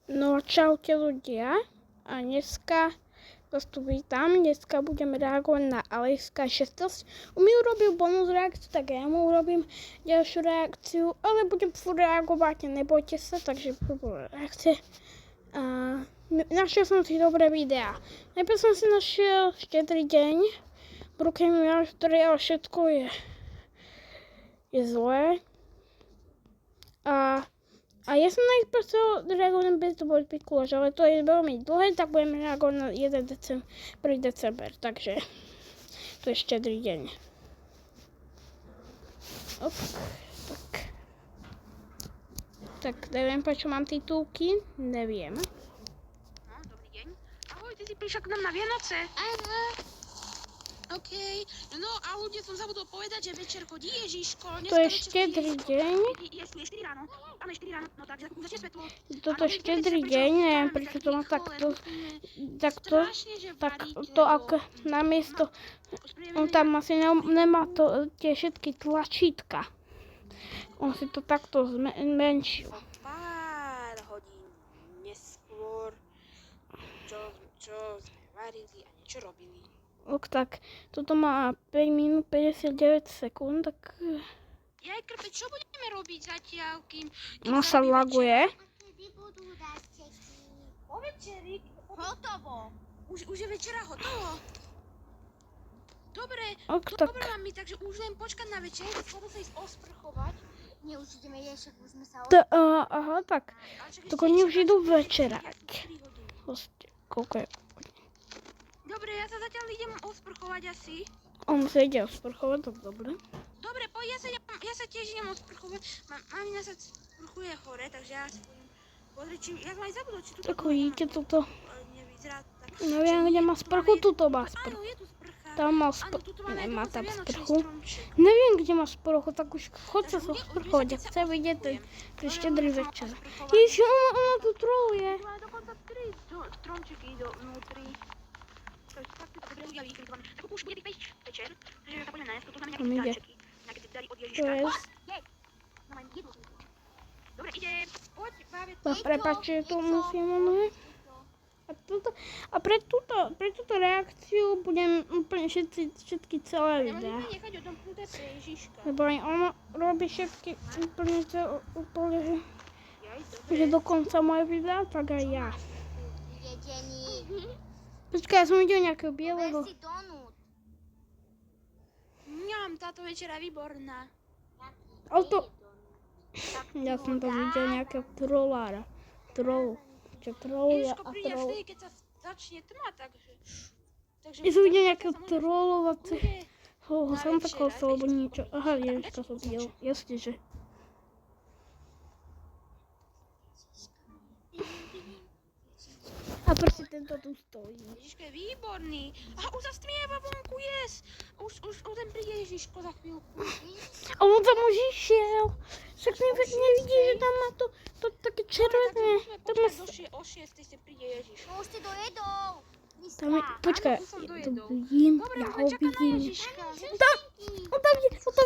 No čaute ľudia a dneska vás tu vítam, dneska budem reagovať na Alejska 16. Mi urobil bonus reakciu, tak ja mu urobím ďalšiu reakciu, ale budem furt reagovať, nebojte sa, takže prvú reakcie. Našiel som si dobré videá. Najprv som si našiel Štedrý deň, Brooklyn Mystery, ale všetko je zlé. A ja som najprv chcel reagovať bez toho Pikulaž, ale to je veľmi dlhé, tak budeme reagovať na 1. december, takže to je Štedrý deň. Tak, neviem, prečo mám titulky, neviem. No, dobrý deň. Ahoj, ty si prišiel k nám na Vianoce? Áno. OK. No a ľudia som zabudol povedať, že večer chodí Ježiško. To je Štedrý deň. Je 4 ráno. Áno, je 4 ráno. No tak, začne svetlo. Toto je Štedrý deň, neviem, prečo to má takto, to ako namiesto, on tam asi nemá to, tie všetky tlačítka. On si to takto zmenšil. Pár hodín neskôr, čo sme varili a niečo robili. Tak, toto má 5 minút 59 sekúnd, tak... Jaj, krpe, čo budeme robiť zatiaľ, kým... No sa laguje. Kedy budú darčeky? Po večeri. Hotovo. Už je večera hotovo? Dobre, Tak. dobre mami, takže už len počkať na večer, skoro sa ísť osprchovať. Nie, už ideme jesť, už sme sa... Aha, tak. Tak oni už idú večerať. Koľko je? Dobre, ja sa zatiaľ idem osprchovať asi. On sa ide osprchovať, tak dobre. Dobre, poď, ja sa tiež idem osprchovať. Mamina sa sprchuje hore, takže ja si budem pozrieť, či... Ja som aj zabudol, či tuto... Tak vidíte toto. Nevyzerá tak... Neviem, kde má sprchu, tuto má sprchu. Áno, je tu sprcha. Tam má Áno, tuto máme nemá dokonca tam vianočný sprchu. stromček. Neviem, kde má sprchu, tak už chod sa osprchovať. Ja chcem vidieť ten Štedrý večer. Ježiš, ona tu troluje. Tu má dokonca 3 stromčeky vnútri. To je fakt dobre ľudia vykrytované. Tak už bude tých 5 večer, že sa poďme nájsť, tu máme nejaké darčeky. Nejaké tie dary od Ježiška. No mám jednu. Dobre, ide. Poď, bábe. Prepáčte, to musím ono. A pre túto reakciu budem úplne všetky celé videá. Môžeme nechať odomknuté pre Ježiška. Lebo aj ono robí všetky úplne, Jaj, že dokonca moje videá, tak aj ja. Jedení. Počkaj, ja som videl nejakého bieleho. Ber si donút. Mňam, táto večera je výborná. Ale to... Ja som to videl nejakého trollára. Čo troluje Ježiško a príde troll. vtedy, keď sa začne tma, takže... Ja som videl nejakého bude trollovacieho na Santa večer, Clausa aj alebo keď niečo. Aha, Ježiška som videl. Jasne, že. A proste tento tu stojí. Ježiško je výborný. A už sa stmieva vonku, yes. Už ten príde Ježiško za chvíľku. A on tam už išiel. Však nevidí, že tam má to také červené. Tak Tam má... o 6 si príde Ježiš. No už si dojedol. Tam je... Počkaj, Áno, už som ja to dojedol. vidím. Dobre, Ja už ho len čaká na vidím. Ježiška. On tam je, ja som to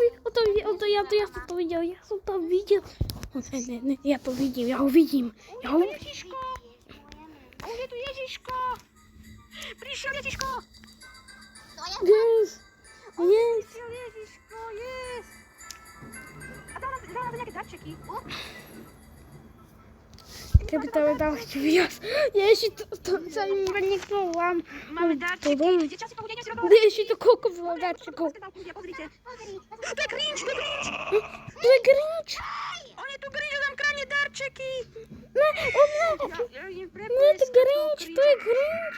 videl, ja to vidím, ja ho vidím. Ježiško. A už je tu Ježiško. Prišiel Ježiško. Yes. Prišiel Ježiško, yes. A dal nám nejaké darčeky. Keby to dal ešte viac. Ježi, to sa mi niekto vám. Máme darčeky. Tie časy pohodenia si robila. Ježi, to koľko bylo darčekov. Pozrite. To je Grinch, To je Grinch. On je tu Grinch, on nám kráne darčeky. Ne, on ne. Nie, to Grinch, to je Grinch.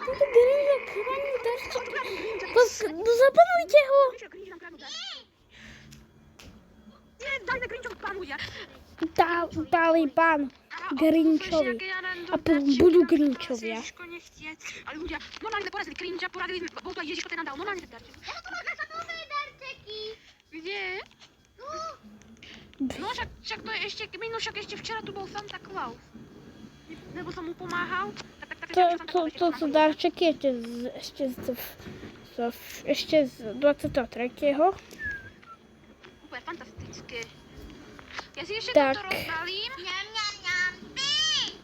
To je Grinch a kráni darčeky. Zabanujte ho. Nie, dajme Grinchovi pánu, ja. Dali pán Grinchovi. A budú Grinchovia. Ale ľudia, normálne sme porazili Grincha, poradili sme, bol to aj Ježiško, ten nám dal normálne ten darček. Ja to máš na nové darčeky. Kde? No však to je ešte, však ešte včera tu bol Santa Claus. Lebo som mu pomáhal. To sú darčeky ešte z 23. Úplne fantastické. Ja si ešte Tak. toto rozbalím. Ňam, ňam, ňam. Ty!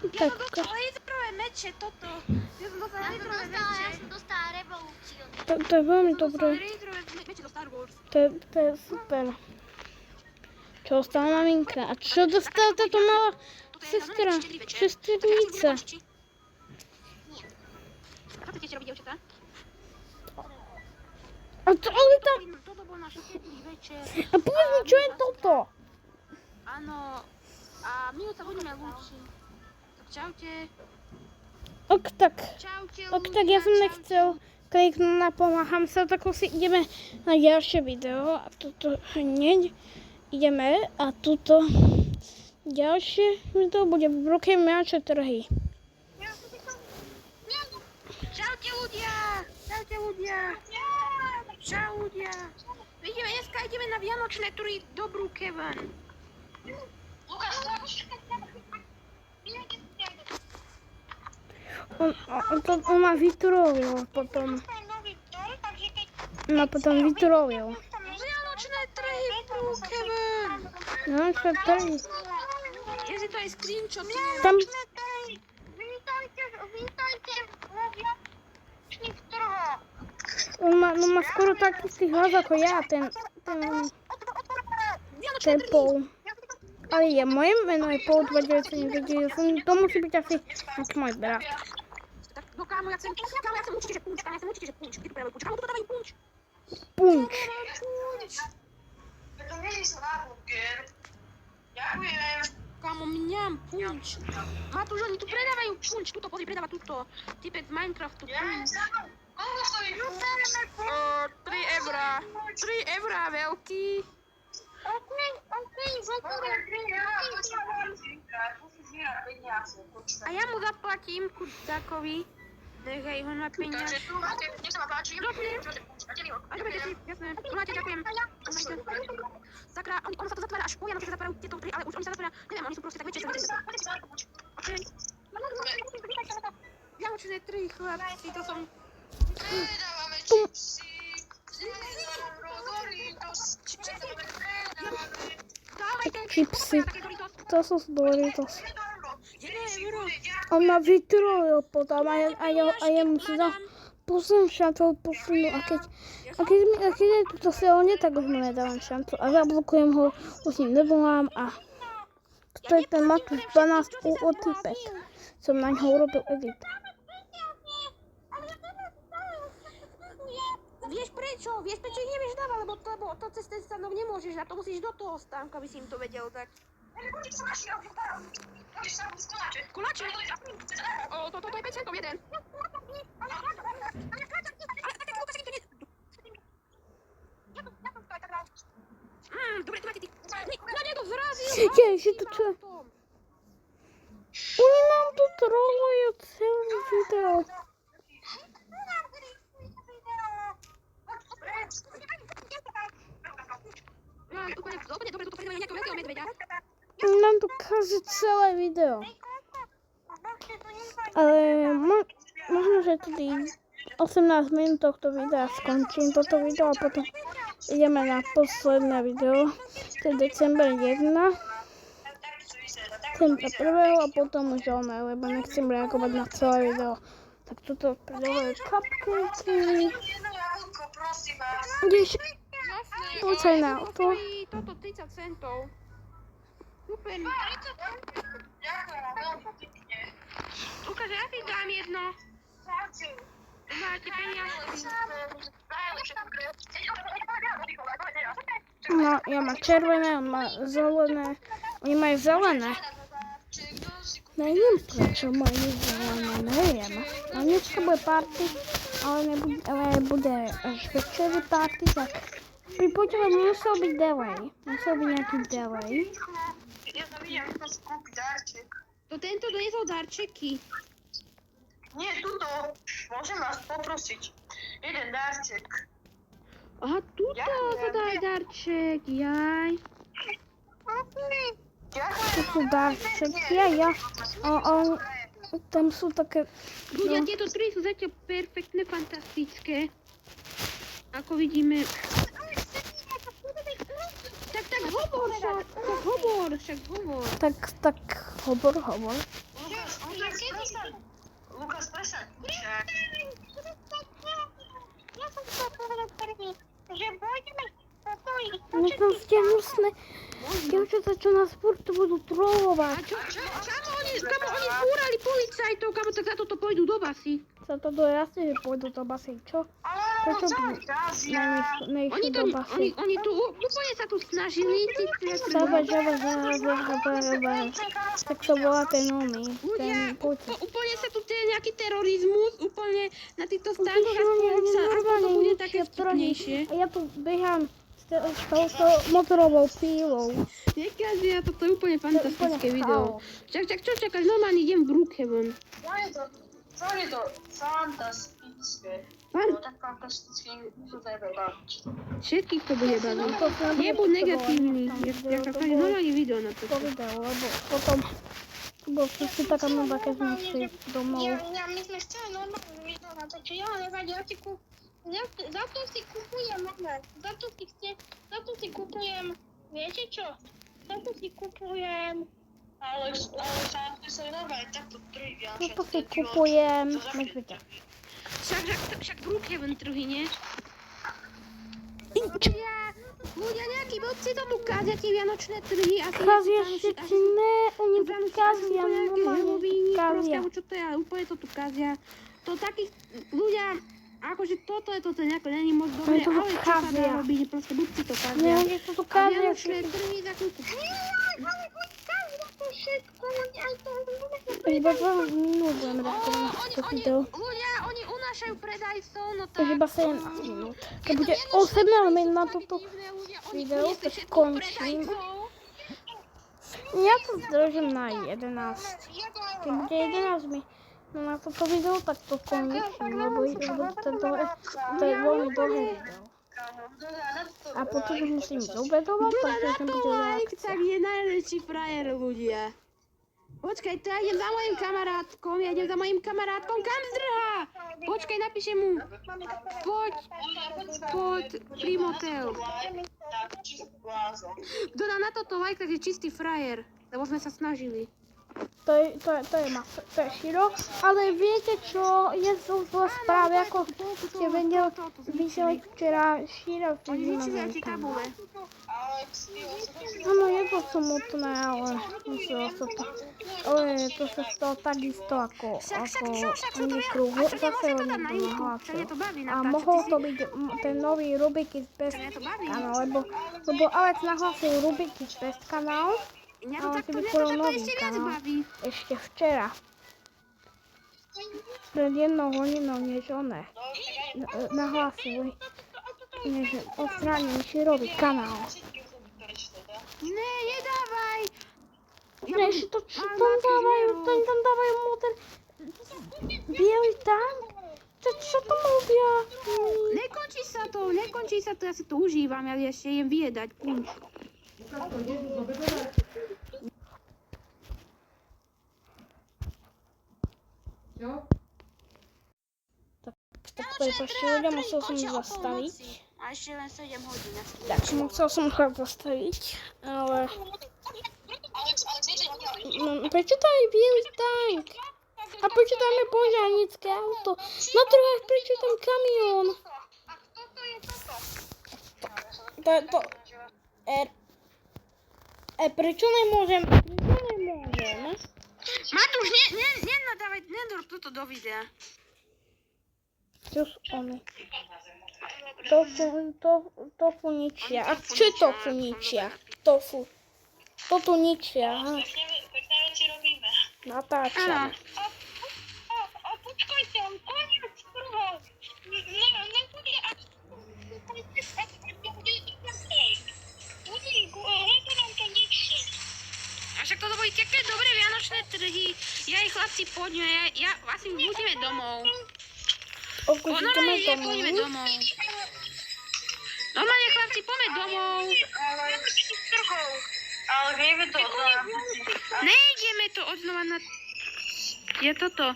Ja Tak, som dostala laserové meče, toto. Ja som dostala laserové Ja meče. som dostala revolúciu. to je veľmi dobré. Laserové meče do Star Wars. To je super. Čo dostala maminka? A čo dostala táto malá sestra? Sesternica. A čo chcete robiť, dievčatá? Ale tam... Toto bol náš štedrý večer. A povedz mi, čo je toto? Áno. A my sa budeme lúčiť. Tak čaute. Ok, tak. Čaute, Ok, tak ja som nechcel kliknúť na pomáham sa, tak si ideme na ďalšie video. A tuto hneď ideme. A tuto ďalšie video bude v ruke Miače trhy. Čaute ľudia. Čaute ľudia. Čau ľudia. Dneska ideme na vianočné tury do Brookhaven. On ma vyturovil potom. No potom vyturovil. Vianočné trhy v Brookhaven. No, čo trhy. Ja si to aj screenshot. Tam... On má skoro taký istý hlas ako ja, ten Paul. Ale je moje meno je Paul 2979, to musí byť asi nejaký môj brat. No kámo, ja chcem určite, že punč. Ja chcem určite, že punč. Kde tu predajú punč? Kámo, tu dávajú punč. Punč. To nie je hamburger. Ďakujem. Kámo, mňam punč. Matúš, oni tu predávajú punč. Tuto, pozri, predáva tuto. Typec z Minecraftu punč. Koľko stojí? 3 eurá. 3 eurá veľký. A ja mu zaplatím kudákovi. Nechaj ho na peniaze. Takže tu máte, nech sa vám páči. A dobre, jasné. Máte, ďakujem. Sakra, ono sa to zatvára až po Vianoce sa zatvárajú tieto 3, ale už oni sa zatvára, neviem, oni sú proste tak väčšie. Okej. Vianočné 3, chlapci, to som... Predávame čipsy. Čipsy. To sú z Doritos. 1 euro. On ma vyturovil potom a ja mu si dal poslednú šancu poslednú a keď je to silne, tak už mu nedávam šancu a zablokujem ho, už s ním nevolám a to je ten Matúš 12 od typek. Som na ňo urobil edit. Vieš prečo ich nevieš dávať, lebo to cez ten stanok nemôžeš dať, to musíš do toho stánka, aby si im to vedel dať. Koláče? Toto je 5 centov jeden. Ale tak ukáž im to nie... Dobre, tu máte ty. Na mňa to zrazil. Ježi, to čo? Oni nám tu trolujú celý video. Úplne dobre, tuto predávajú nejakého veľkého medveďa. Nám tu kazí celé video. Ale možno, že tedy 18 minút tohto videa skončím toto video a potom ideme na posledné video. To je december 1. December 1. a potom už ono, lebo nechcem reagovať na celé video. Tak toto predávajú cupcakey. Ideš, poď sa na auto. Toto 30 centov. Super. Ukáž, ja si dám jedno. Máte peniaze. No, ja mám červené, on má zelené. Oni majú zelené. Neviem, prečo majú zelené, neviem. A dneska bude party, ale bude až večerý party, tak pripoďte, musel byť delay. Musel byť nejaký delay. Ja som videl, že to sú kúpiť darček. To tento doniesol darčeky. Nie, tuto. Môžem vás poprosiť. Jeden darček. Aha, tuto sa dá aj darček, jaj. To sú darčeky, ja. Tam sú také... Ľudia, tieto tri sú zatiaľ perfektné, fantastické. Ako vidíme. Tak hovor. Tak hovor. Lukas, prestaň. Ja som chcel povedať prvý, že pôjdeme pokoji. No to ste hnusné. Dievčatá, čo nás furt budú trolovať. Kamo oni zbúrali policajtov, kamo tak za toto pôjdu do basy. Sa to do jasne, že pôjdu do basy, čo? Prečo by neišli do basy? Oni tu úplne sa tu snažili. Zabaj. Tak to bola ten oný, ten Putin. Úplne sa tu nejaký terorizmus, úplne na týchto staniach Oni sa ako to normálne bude také ničia trhy. vtipnejšie. A ja tu behám s touto motorovou pílou. Nekazia, toto je úplne fantastické video. Čo čakáš? Normálne idem v Brookhaven. Co je to fantastické. Fan- No tak fantastické, to treba baviť. Všetkých to bude baviť. Nebuď negatívny. Ja každé normálne video na to. To video, lebo potom bolo všetci taká nuda, keď sme šli domov. My sme chceli normálne video natočiť, ale nevadí, za to si kupujem, viete čo? Za to si kupujem, Ale sa normálne takto trhy No to si kupujem. Medveďa. Však Brookhaven trhy, nie? Ľudia, nejakí blbci to tu kázia, tie vianočné trhy. Kazia všetci, ne, oni kazia, normálne kazia. Čo to je, ale úplne to tu kazia. To takých ľudia, akože toto nejako není moc dobré, Oni to ale čo sa kazia. dá robiť, proste blbci to Ne, kazia. oni to tu A kazia vianočné všetci. trhy za chvíľku. Iba 2 minút budem reagovať na to video. Ľudia, oni unášajú predajcov, no tak. Takže iba 7 minút. Keď bude 18 minút na toto video, to skončím. Ja to zdržím na 11. Keď bude 11 minút na toto video, tak to končím, lebo to je veľmi dlhé video. A potom už musím zobedovať, takže to bude reakcia. Tak je najväčší frajer, ľudia. Počkaj, to ja idem za mojim kamarátkom, kam zdrhá? Počkaj, napíšem mu. Poď, Primoteo. Kto dá na toto like, tak je čistý frajer, lebo sme sa snažili. To je širo, ale viete čo, je to zlá správa, ako ste vedeli, vyšel včera širo Oni na zničili môj ti kanál. tabule. Áno, je to smutné, ale muselo sa to, ale to sa stalo takisto ako oni kruhu, zase oni to nahlásil. A mohol to byť ten nový Rubik's Best kanál, lebo Alex nahlásil Rubik's Best kanál, Mňa ale si to vytvoril takto nový ešte viac kanál. baví. Ešte včera. Pred 1 hodinou, než one nahlásili, než odstránili širový kanál. Ne, nedávaj. Než to čo tam dávajú moder bielý tank? Čo tam robia? Nekončí sa to, ja si to užívam, ja ešte idem vyjedať punč. Tak prepáčte ľudia, musel som zastaviť. A ešte len 7 hodín. Tak, musel som ho zastaviť, ale... No, prečo tam je bielý tank? A prečo tam je požiarnické auto? Na druhé, prečo je tam kamión? Prečo nemôžem? Matúš, nenadávaj, nedor toto do videa. Čo sú oni? Tofu ničia. A čo je tofu ničia? Tofu. Toto ničia. Pekné veci robíme. Natáčame. A počkajte, on koniec trhov. Nebude až... A však toto boli také dobré vianočné trhy. Ja ich chlapci poďme, ja vlastne musíme domov. Okúšite Poďme domov. Normálne chlapci, poďme domov. Ale vieme to Nejdeme to odznova na... Je toto.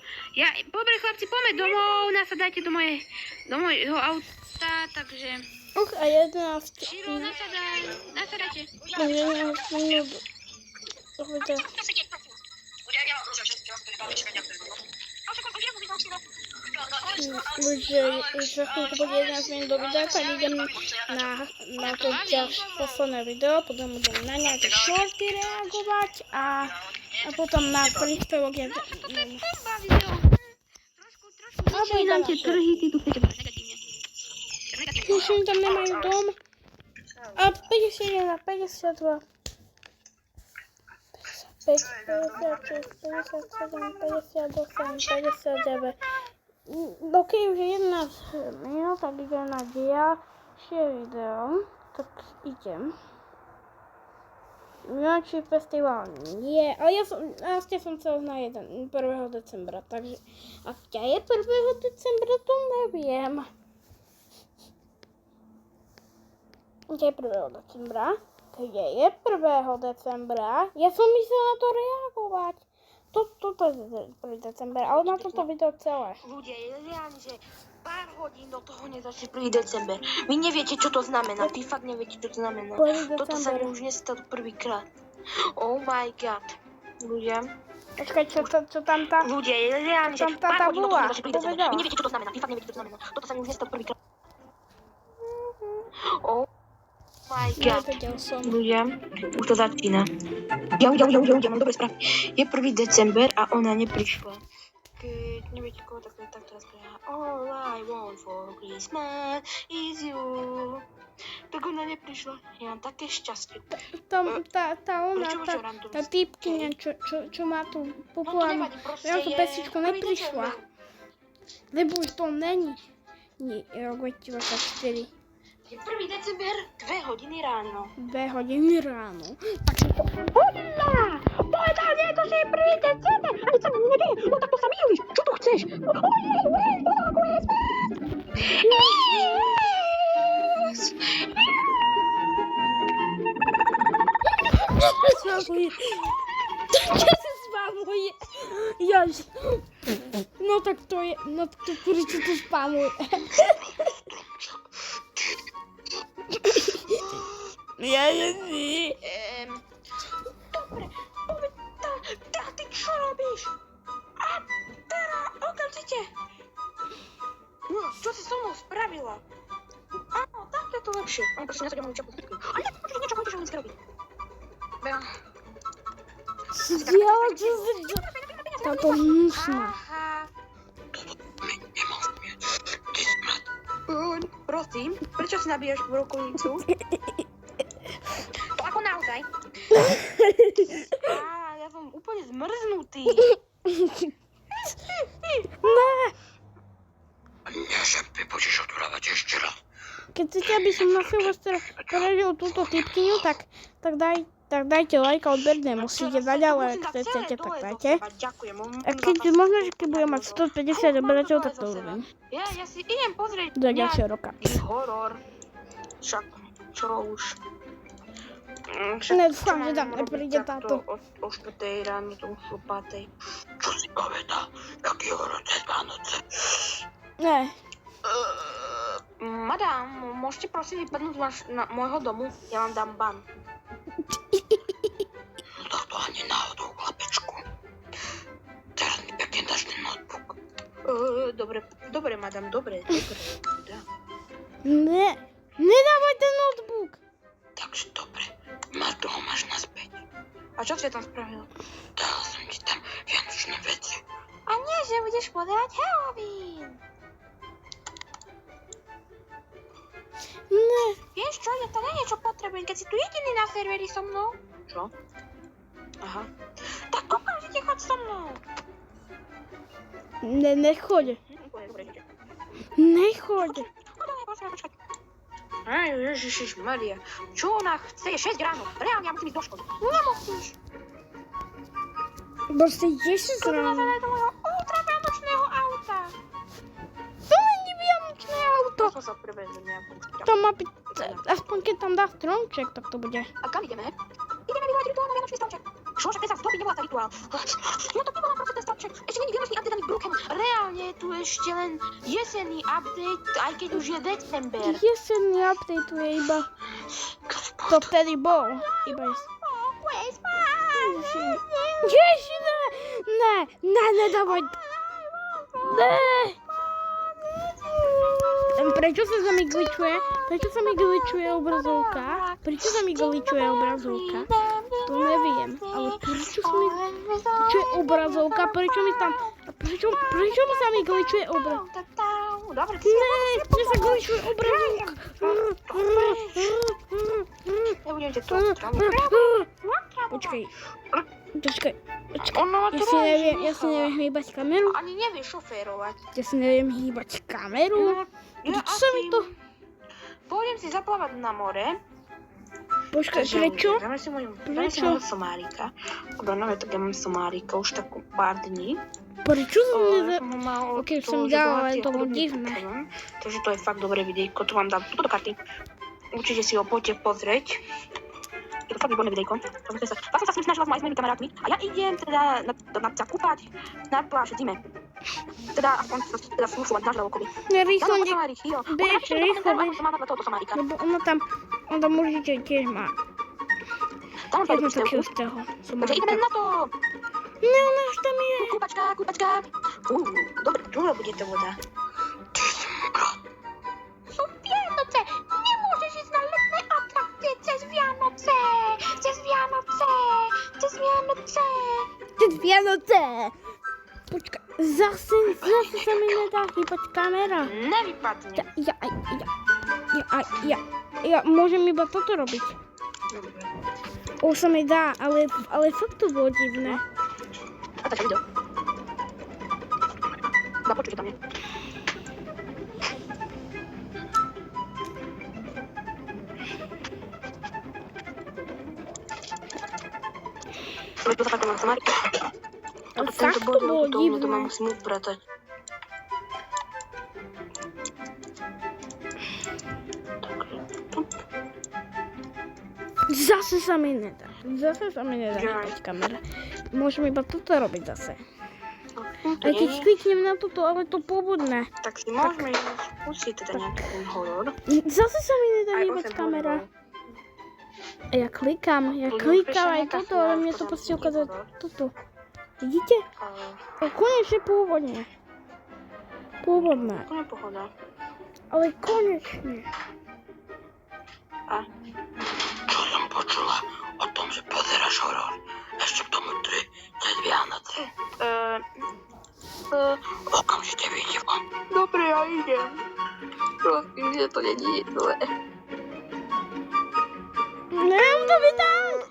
Dobre chlapci, poďme domov, nasadajte do mojho auta, takže... A 11. Širo, nasadajte. 11 minút. Už za chvíľku bude 11 minút do videa, tak idem na to posledné video, potom budem na nejaké shorty reagovať a potom na príspevok je... Trošku nám tie trhy, ty tu chcete negatívne. Tuším, tam nemajú dom. A 51 a 52. 56, 57, 58, 59. Dokým už je 11 minút, tak idem na ďalšie video. Tak idem. Či festival nie, ale ja som chcel na 1. decembra, takže aká je 1. decembra, to neviem. Kde je 1. decembra? Kde je 1. decembra? Ja som myslel na to reagovať. Toto je 1. december, ale na toto video celé. Ľudia, je reálne, že pár hodín do toho nezačne 1. december. Vy neviete, čo to znamená. Vy fakt neviete, čo to znamená. 1. Toto sa december. mi už nestalo prvýkrát. Oh my god. Ľudia. Počkaj, čo tam tá? Ľudia, je reálne, že Tam tá pár hodín do toho tabula, nezačne 1. december. povedala. Vy neviete, čo to znamená. Vy fakt neviete, čo to znamená. Toto sa mi už nestalo prvýkrát. Oh my god. Nevedel som. Ľudia, už to začína. Ja, mám dobré správy. Je 1. december a ona neprišla. Keď neviete koho, tak teraz spieha. All I want for Christmas is you. Tak ona neprišla. Ja mám také šťastie. Tam, tá Prečo môžu random tá týpkyňa, čo má tú No to populárnu, nevadí, proste ja tú je pesničku 1. neprišla. december. Lebo už to není. Nie, rok 2024. Je 1. december, 2 hodiny ráno. 2 hodiny ráno. Takže to... Hola! Povedal niekto, že je 1. december! Ani sa mi nedie! No tak to sa mýliš! Čo tu chceš? Čo sa spamuje? Jaž. No tak to je... No to prečo to spamuje? Ja neviem. Dobre, ty čo robíš? A teraz okamžite. Čo si so mnou spravila? Áno, tak je to lepšie. Mám proste nesadím moju čapku. A ja počkej, niečo budeš len robiť. Ja, čo sa... Táto hnusná. Prosím, prečo si nabíjaš brokolicu? To ako naozaj? Ja som úplne zmrznutý. Ne. Môžem ty budeš odvolávať ešte raz. Keď chcete, aby som na Silvestra poradil túto typkyňu, tak dajte like a odber nemusíte dať, ale ak chcete, tak dajte. Ďakujem. A keď možno, že keď budem mať 150 odberateľov, tak to urobím. Ja si idem pozrieť Do ďalšieho roka. nejaký horor. Však, čo už. Nedúfam, že tam nepríde táto. O 4 ráno, to už o 5. Čo si povedal? Jaký horor cez Vánoce? Ne. Madám, môžete prosím vypadnúť z môjho domu? Ja vám dám ban. No tak to ani náhodou, chlapečku. Teraz mi pekne dáš ten notebook. Dobre, madám, dobre. Ne. Nedávaj ten notebook. Takže dobre, toho máš naspäť. A čo si tam spravil? Dal som ti tam vianočné veci. A nie, že budeš podávať Halloween. Ne. Vieš čo, ja to nie je, čo potrebujem, keď si tu jediný na serveri so mnou. Čo? Aha. Tak okamžite choď so mnou. Nechoď. Dobre, ide. Nechoď. Počkaj. Aj, Ježišmaria. Čo ona chce? Je 6 ráno. Reálne, ja musím ísť do školy. Nemusíš. Proste Ježiš To ráno. nazvať do môjho ultravianočného auta. To není vianočné auto. To sa prevezem nejakú šťavu. To má byť, aspoň keď tam dá stromček, tak to bude. A kam ideme? Ideme vyvolať rituál na vianočný stromček. Čo, však keď sa zdobí, nevolá sa rituál. Ja to vyvolám proste ten stromček. Ešte není vianočný update ani k Brookhamu. Reálne je tu ešte len jesenný update, aj keď už je december. Jesenný update je iba... To vtedy bol. Iba Where's my... Ježiš, ne! Nedávaj. Ne. Prečo sa mi glitchuje? Prečo sa mi glitchuje obrazovka? Prečo sa mi glitchuje obrazovka? To neviem, ale prečo sa mi glitchuje obrazovka? Prečo mi tam... Prečo sa mi glitchuje obrazovka? Dobre, Ne, mne sa glitchuje obrazovka. ja budem ťa tu Počkaj. Ono ma Ja to si neviem hýbať kameru. Ani nevieš šoférovať. Ja si neviem hýbať kameru. Prečo sa mi to... Pôjdem si zaplávať na more. Počkaj, prečo? Dáme si môjho somárika. Dobre, no tak ja mám somárika už takú pár dní. Prečo som neza... Mal Ok, to, som že dala, bola ale tie to bolo chudobný divné. Pokémon. Takže to je fakt dobré videjko, to vám dám tuto do karty. Určite si ho poďte pozrieť. Je to fakt výborné videjko. Vlastne sa s ním snažila s mojimi kamarátmi a ja idem teda sa kúpať na pláž v zime. Teda aspoň sa teda slúšovať na žľavokovi. Rýchlo, Bež, rýchlo, bež. Ako sa má na tohoto somárik. Lebo ona tam určite tiež má Tam už jedno máte takého príspevku. z toho. Takže ideme na to. Ne, ona už tam je. Kúpačka. Dobre, tu bude to voda. Ty si mokrá. Sú Vianoce! Nemôžeš ísť na letné atrakcie cez Vianoce! Cez Vianoce. Počkaj, zase sa mi nedá hýbať kamera. Nevypadne. Ja môžem iba toto robiť. Dobre. Už sa mi dá, ale fakt to bolo divné. A tak video. Započuť, že tam je. To sa tak mám somárik. Ale fakt to bolo To divné. ma musím upratať. Zase sa mi nedá hýbať kamera. Môžem iba toto robiť zase. A keď kliknem na toto, ale to pobudné. Tak si môžeme skúsiť teda nejaký ten horor. Zase sa mi nedá Aj hýbať 8 kamera. hororov. A ja klikám aj toto, ale mne to proste ukázalo toto. Vidíte? Konečne pôvodne. Pôvodné. Úplne pohoda. Ale konečne. A? Čo som počula o tom, že pozeráš horor? Ešte k tomu 3 cez Vianoce. Okamžite vyjde von. Dobre, ja idem. Prosím, že to není zlé. Ne, to mi tam!